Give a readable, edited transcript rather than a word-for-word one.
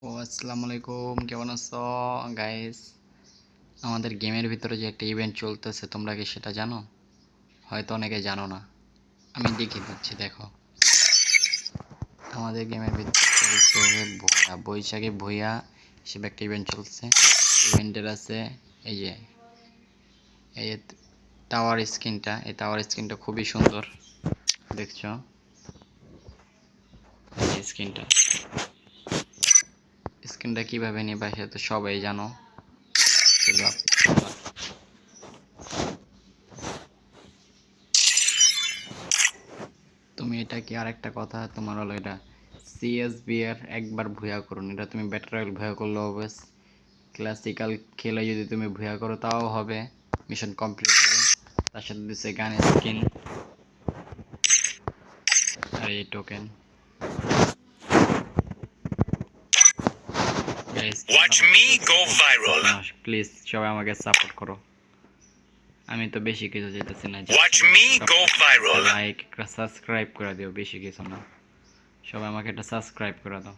আসসালামু আলাইকুম, কেমন আছো গাইস? আমাদের গেমের ভিতরে যে একটা ইভেন্ট চলতেছে, তোমরা কি সেটা জানো? হয়তো অনেকে জানো না। আমি দেখিয়ে দিচ্ছি, দেখো। আমাদের গেমের ভিতরে চলছে ভুয়া বৈশাখী ভুইয়া হিসেবে একটা ইভেন্ট চলছে। ইভেন্টের আছে এই যে এই টাওয়ার স্ক্রিনটা, এই টাওয়ার স্ক্রিনটা খুবই সুন্দর, দেখছো? এই স্ক্রিনটা স্ক্রিনটা কিভাবে নিবা সেটা তো সবাই জানো। তুমি এটা কি আরেকটা কথা, তোমার হলো এটা সিএসবি এর একবার ভুয়া করুন। এটা তুমি ব্যাটল রয়্যাল ভুয়া করলেও হবে, ক্লাসিক্যাল খেলে যদি তুমি ভুয়া করো তাও হবে, মিশন কমপ্লিট হবে। তার সাথে দিচ্ছে গান স্কিন আর এই টোকেন। প্লিজ সবাই আমাকে সাপোর্ট করো। আমি তো বেশি কিছু চাইতেছি না, লাইক একটা সাবস্ক্রাইব করে দিও, বেশি কিছু না। সবাই আমাকে একটা সাবস্ক্রাইব করে দাও।